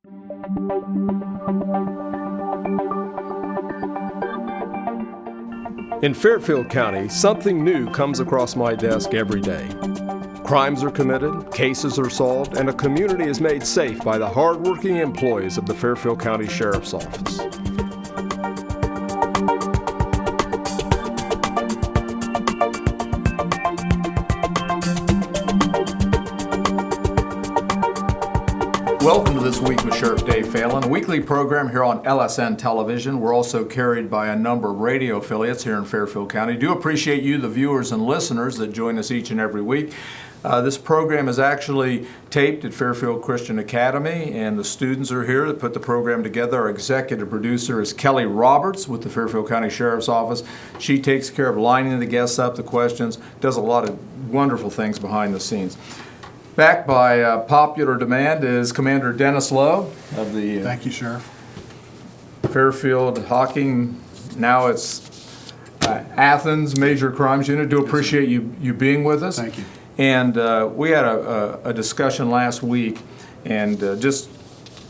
In Fairfield County, something new comes across my desk every day. Crimes are committed, cases are solved, and a community is made safe by the hardworking employees of the Fairfield County Sheriff's Office. Welcome to This Week with Sheriff Dave Phelan, a weekly program here on LSN Television. We're also carried by a number of radio affiliates here in Fairfield County. Do appreciate you, the viewers and listeners that join us each and every week. This program is actually taped at Fairfield Christian Academy, and the students are here that put the program together. Our executive producer is Kelly Roberts with the Fairfield County Sheriff's Office. She takes care of lining the guests up, the questions, does a lot of wonderful things behind the scenes. Back by popular demand is Commander Dennis Lowe of the Thank you, Sheriff. Fairfield Hawking. Now it's Athens Major Crimes Unit. Do appreciate you being with us. Thank you. And we had a discussion last week and just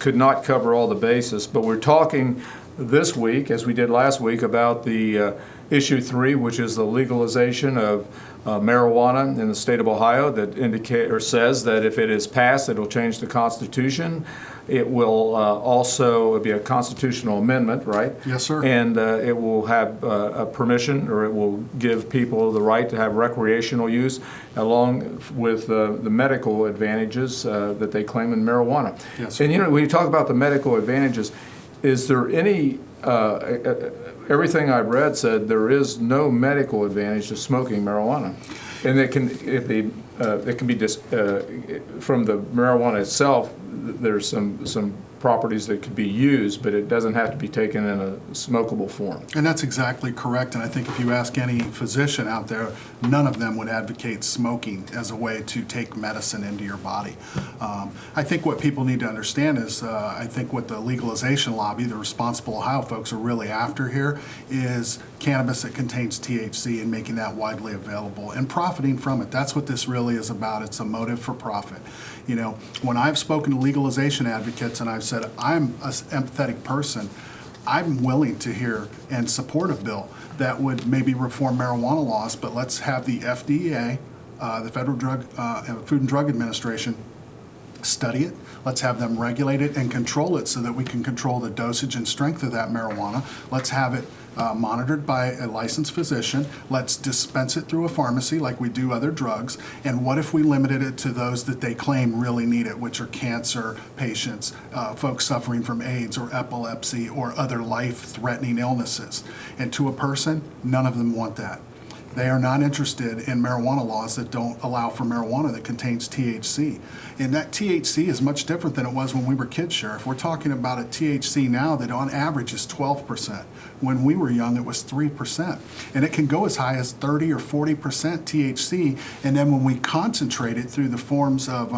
could not cover all the bases, but we're talking this week, as we did last week, about the issue 3, which is the legalization of marijuana in the state of Ohio, that says that if it is passed, it will change the Constitution. It will also be a constitutional amendment, right? Yes, sir. And it will have a permission, or it will give people the right to have recreational use, along with the medical advantages that they claim in marijuana. Yes, sir. And you know, when you talk about the medical advantages, is there any? Everything I've read said there is no medical advantage to smoking marijuana, and it can be from the marijuana itself. There's some properties that could be used, but it doesn't have to be taken in a smokable form. And that's exactly correct. And I think if you ask any physician out there, none of them would advocate smoking as a way to take medicine into your body. I think what people need to understand is, I think what the legalization lobby, the responsible Ohio folks, are really after here is cannabis that contains THC and making that widely available and profiting from it. That's what this really is about. It's a motive for profit. You know, when I've spoken to legalization advocates and I've said I'm an empathetic person, I'm willing to hear and support a bill that would maybe reform marijuana laws, but let's have the FDA, the Federal Food and Drug Administration, study it. Let's have them regulate it and control it so that we can control the dosage and strength of that marijuana. Let's have it monitored by a licensed physician. Let's dispense it through a pharmacy like we do other drugs. And what if we limited it to those that they claim really need it, which are cancer patients, folks suffering from AIDS or epilepsy or other life-threatening illnesses. And to a person, none of them want that. They are not interested in marijuana laws that don't allow for marijuana that contains THC. And that THC is much different than it was when we were kids, Sheriff. We're talking about a THC now that on average is 12%. When we were young, it was 3%. And it can go as high as 30 or 40% THC. And then when we concentrate it through the forms of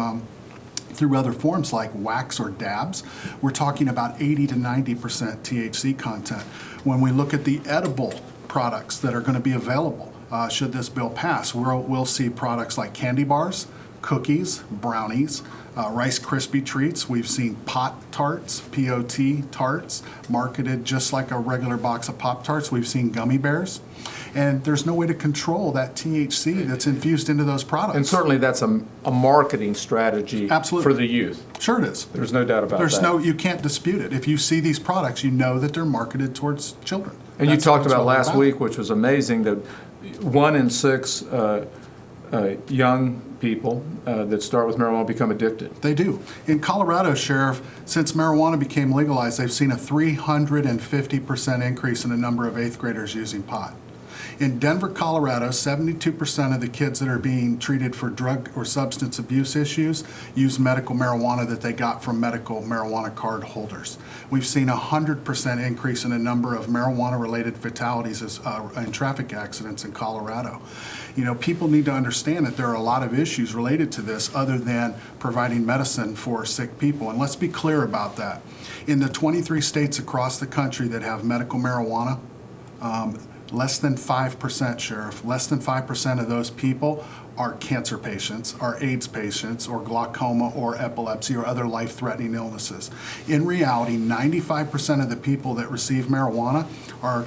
through other forms like wax or dabs, we're talking about 80 to 90% THC content. When we look at the edible products that are going to be available, should this bill pass, we'll see products like candy bars, cookies, brownies, Rice Krispie treats. We've seen pot tarts, P-O-T tarts, marketed just like a regular box of Pop-Tarts. We've seen gummy bears. And there's no way to control that THC that's infused into those products. And certainly that's a marketing strategy. Absolutely. For the youth. Sure it is. There's no doubt about that. You can't dispute it. If you see these products, you know that they're marketed towards children. And you talked about last week, which was amazing, that 1 in 6 young people that start with marijuana become addicted. They do. In Colorado, Sheriff, since marijuana became legalized, they've seen a 350% increase in the number of 8th graders using pot. In Denver, Colorado, 72% of the kids that are being treated for drug or substance abuse issues use medical marijuana that they got from medical marijuana card holders. We've seen a 100% increase in the number of marijuana-related fatalities in traffic accidents in Colorado. You know, people need to understand that there are a lot of issues related to this other than providing medicine for sick people. And let's be clear about that. In the 23 states across the country that have medical marijuana, Less than 5%, Sheriff, less than 5% of those people are cancer patients, are AIDS patients, or glaucoma, or epilepsy, or other life-threatening illnesses. In reality, 95% of the people that receive marijuana are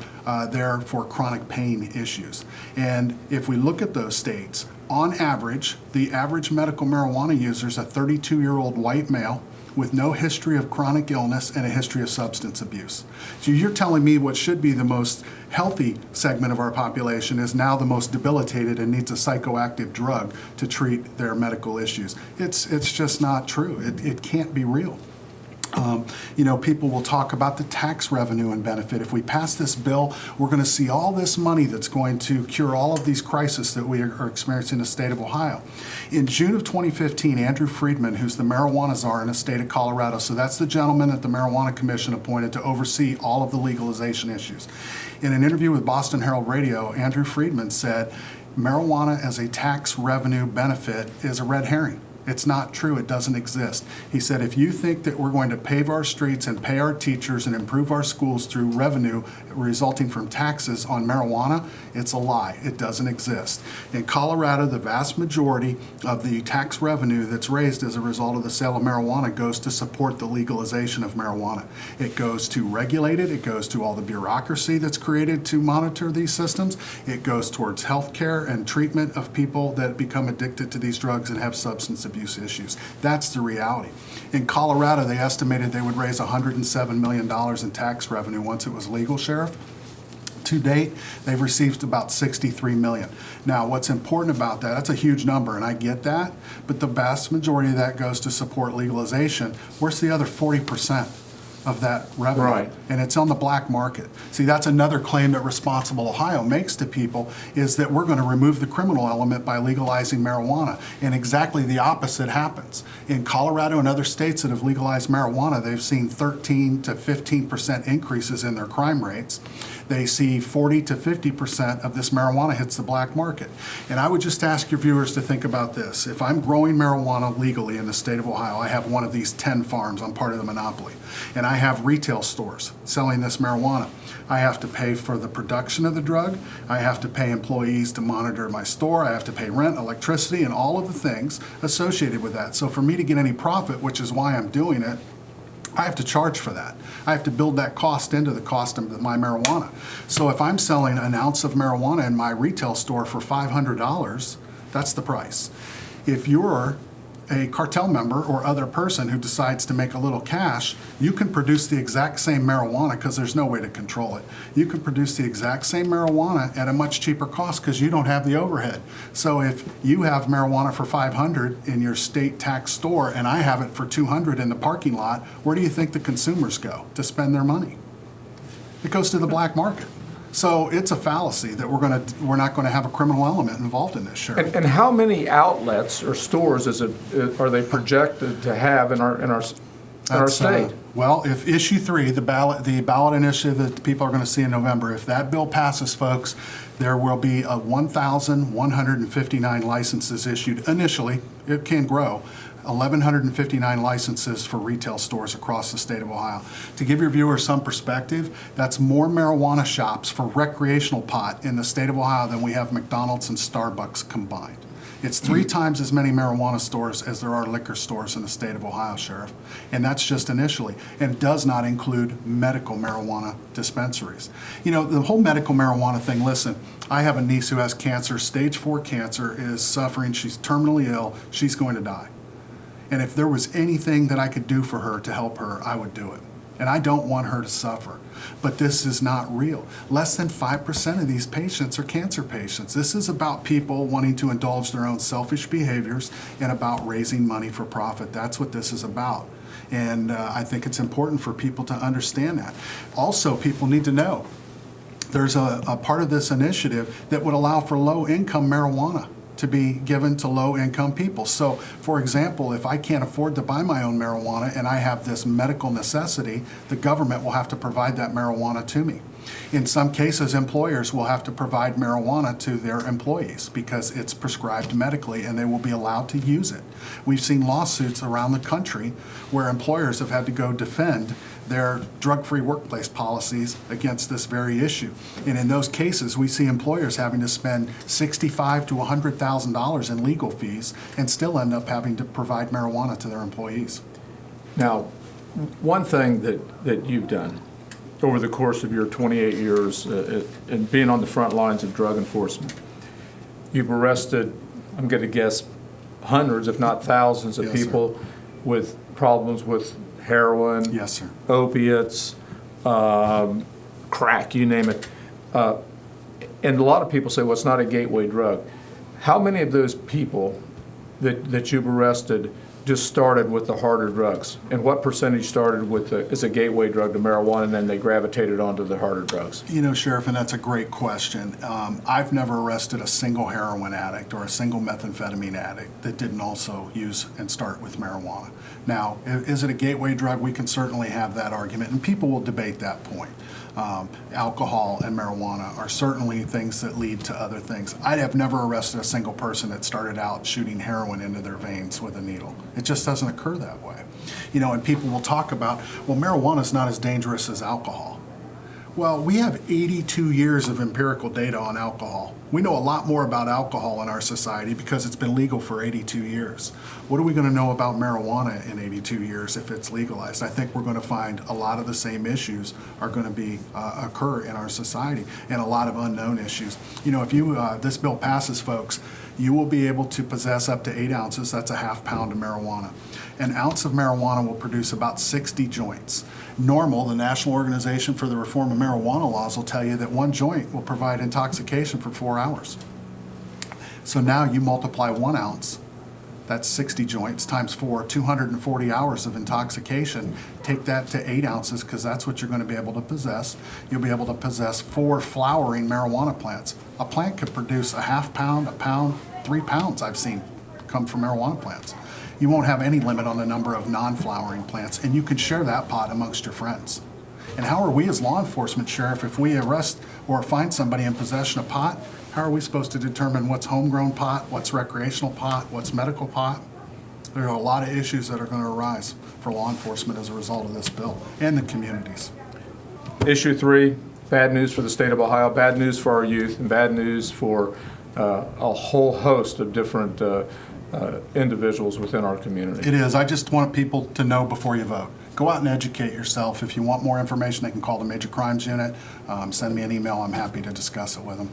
there for chronic pain issues. And if we look at those states, on average, the average medical marijuana user is a 32-year-old white male with no history of chronic illness and a history of substance abuse. So you're telling me what should be the most healthy segment of our population is now the most debilitated and needs a psychoactive drug to treat their medical issues. It's just not true. It can't be real. People will talk about the tax revenue and benefit. If we pass this bill, we're going to see all this money that's going to cure all of these crises that we are experiencing in the state of Ohio. In June of 2015, Andrew Friedman, who's the marijuana czar in the state of Colorado, so that's the gentleman that the Marijuana Commission appointed to oversee all of the legalization issues. In an interview with Boston Herald Radio, Andrew Friedman said, marijuana as a tax revenue benefit is a red herring. It's not true. It doesn't exist. He said, if you think that we're going to pave our streets and pay our teachers and improve our schools through revenue resulting from taxes on marijuana, it's a lie. It doesn't exist. In Colorado, the vast majority of the tax revenue that's raised as a result of the sale of marijuana goes to support the legalization of marijuana. It goes to regulate it. It goes to all the bureaucracy that's created to monitor these systems. It goes towards health care and treatment of people that become addicted to these drugs and have substance abuse issues. That's the reality. In Colorado, they estimated they would raise $107 million in tax revenue once it was legal, Sheriff. To date, they've received about $63 million. Now, what's important about that, that's a huge number, and I get that, but the vast majority of that goes to support legalization. Where's the other 40% of that revenue? Right. And it's on the black market. See, that's another claim that Responsible Ohio makes to people, is that we're going to remove the criminal element by legalizing marijuana. And exactly the opposite happens. In Colorado and other states that have legalized marijuana, they've seen 13 to 15% increases in their crime rates. They see 40 to 50% of this marijuana hits the black market. And I would just ask your viewers to think about this. If I'm growing marijuana legally in the state of Ohio, I have one of these 10 farms, I'm part of the monopoly, and I have retail stores selling this marijuana. I have to pay for the production of the drug, I have to pay employees to monitor my store, I have to pay rent, electricity, and all of the things associated with that. So for me to get any profit, which is why I'm doing it, I have to charge for that. I have to build that cost into the cost of my marijuana. So if I'm selling an ounce of marijuana in my retail store for $500, that's the price. If you're a cartel member or other person who decides to make a little cash, you can produce the exact same marijuana because there's no way to control it. You can produce the exact same marijuana at a much cheaper cost because you don't have the overhead. So if you have marijuana for $500 in your state tax store and I have it for $200 in the parking lot, where do you think the consumers go to spend their money? It goes to the black market. So it's a fallacy that we're not going to have a criminal element involved in this, Sheriff. And how many outlets or stores are they projected to have in our state? Well, if issue 3, the ballot initiative that people are going to see in November, if that bill passes, folks, there will be 1,159 licenses issued initially. It can grow. 1,159 licenses for retail stores across the state of Ohio. To give your viewers some perspective, that's more marijuana shops for recreational pot in the state of Ohio than we have McDonald's and Starbucks combined. It's 3 times as many marijuana stores as there are liquor stores in the state of Ohio, Sheriff. And that's just initially. And it does not include medical marijuana dispensaries. You know, the whole medical marijuana thing, listen, I have a niece who has cancer, stage 4 cancer, is suffering, she's terminally ill, she's going to die. And if there was anything that I could do for her to help her, I would do it. And I don't want her to suffer. But this is not real. Less than 5% of these patients are cancer patients. This is about people wanting to indulge their own selfish behaviors and about raising money for profit. That's what this is about. And I think it's important for people to understand that. Also, people need to know there's a part of this initiative that would allow for low-income marijuana to be given to low-income people. So, for example, if I can't afford to buy my own marijuana and I have this medical necessity, the government will have to provide that marijuana to me. In some cases, employers will have to provide marijuana to their employees because it's prescribed medically and they will be allowed to use it. We've seen lawsuits around the country where employers have had to go defend their drug-free workplace policies against this very issue. And in those cases, we see employers having to spend $65,000 to $100,000 in legal fees and still end up having to provide marijuana to their employees. Now, one thing that you've done over the course of your 28 years and being on the front lines of drug enforcement, you've arrested, I'm going to guess, hundreds, if not thousands, of Yes, people sir. with problems with heroin, Yes, sir. opiates, crack, you name it. And a lot of people say, well, it's not a gateway drug. How many of those people that you've arrested just started with the harder drugs? And what percentage started with as a gateway drug to marijuana and then they gravitated onto the harder drugs? You know, Sheriff, and that's a great question. I've never arrested a single heroin addict or a single methamphetamine addict that didn't also use and start with marijuana. Now, is it a gateway drug? We can certainly have that argument, and people will debate that point. Alcohol and marijuana are certainly things that lead to other things. I have never arrested a single person that started out shooting heroin into their veins with a needle. It just doesn't occur that way. You know, and people will talk about, well, marijuana is not as dangerous as alcohol. Well, we have 82 years of empirical data on alcohol. We know a lot more about alcohol in our society because it's been legal for 82 years. What are we going to know about marijuana in 82 years if it's legalized? I think we're going to find a lot of the same issues are going to occur in our society, and a lot of unknown issues. You know, if this bill passes, folks, you will be able to possess up to 8 ounces. That's a half pound of marijuana. An ounce of marijuana will produce about 60 joints. NORML, the National Organization for the Reform of Marijuana Laws, will tell you that 1 joint will provide intoxication for 4 hours. So now you multiply 1 ounce, that's 60 joints, times 4, 240 hours of intoxication. Take that to 8 ounces, because that's what you're going to be able to possess. You'll be able to possess 4 flowering marijuana plants. A plant could produce a half pound, a pound, 3 pounds I've seen come from marijuana plants. You won't have any limit on the number of non-flowering plants, and you can share that pot amongst your friends. And how are we as law enforcement, Sheriff, if we arrest or find somebody in possession of pot, how are we supposed to determine what's homegrown pot, what's recreational pot, what's medical pot? There are a lot of issues that are going to arise for law enforcement as a result of this bill and the communities. Issue 3, bad news for the state of Ohio, bad news for our youth, and bad news for a whole host of different individuals within our community. It is. I just want people to know before you vote. Go out and educate yourself. If you want more information, they can call the Major Crimes Unit. Send me an email. I'm happy to discuss it with them.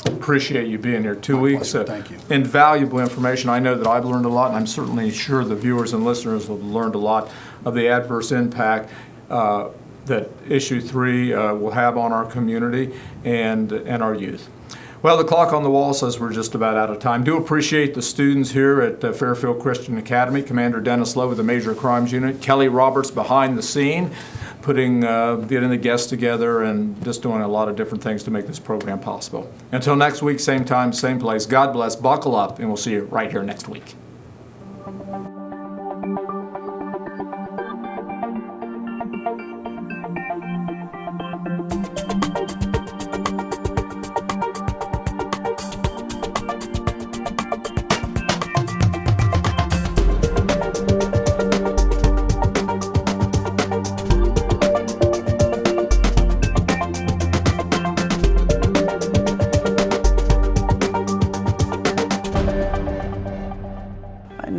Appreciate you being here. 2 My weeks. pleasure. Thank you. Invaluable information. I know that I've learned a lot, and I'm certainly sure the viewers and listeners have learned a lot of the adverse impact that Issue 3 will have on our community and our youth. Well, the clock on the wall says we're just about out of time. Do appreciate the students here at Fairfield Christian Academy, Commander Dennis Lowe with the Major Crimes Unit, Kelly Roberts behind the scene, getting the guests together and just doing a lot of different things to make this program possible. Until next week, same time, same place. God bless, buckle up, and we'll see you right here next week.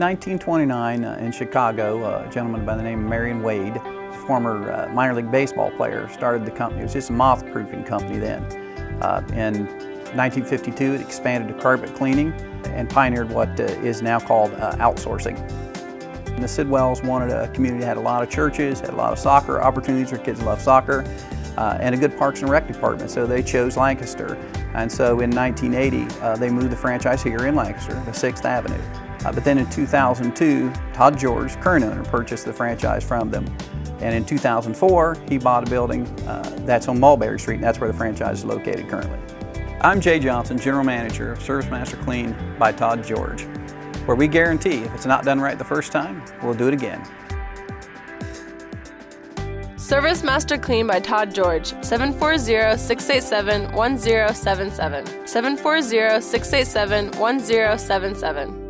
1929 in Chicago, a gentleman by the name of Marion Wade, a former minor league baseball player, started the company. It was just a moth-proofing company then. In 1952, it expanded to carpet cleaning and pioneered what is now called outsourcing. And the Sidwells wanted a community that had a lot of churches, had a lot of soccer opportunities, their kids love soccer, and a good Parks and Rec department, so they chose Lancaster. And so in 1980, they moved the franchise here in Lancaster to 6th Avenue. But then in 2002, Todd George, current owner, purchased the franchise from them. And in 2004, he bought a building that's on Mulberry Street, and that's where the franchise is located currently. I'm Jay Johnson, General Manager of Service Master Clean by Todd George, where we guarantee if it's not done right the first time, we'll do it again. Service Master Clean by Todd George, 740-687-1077. 740-687-1077.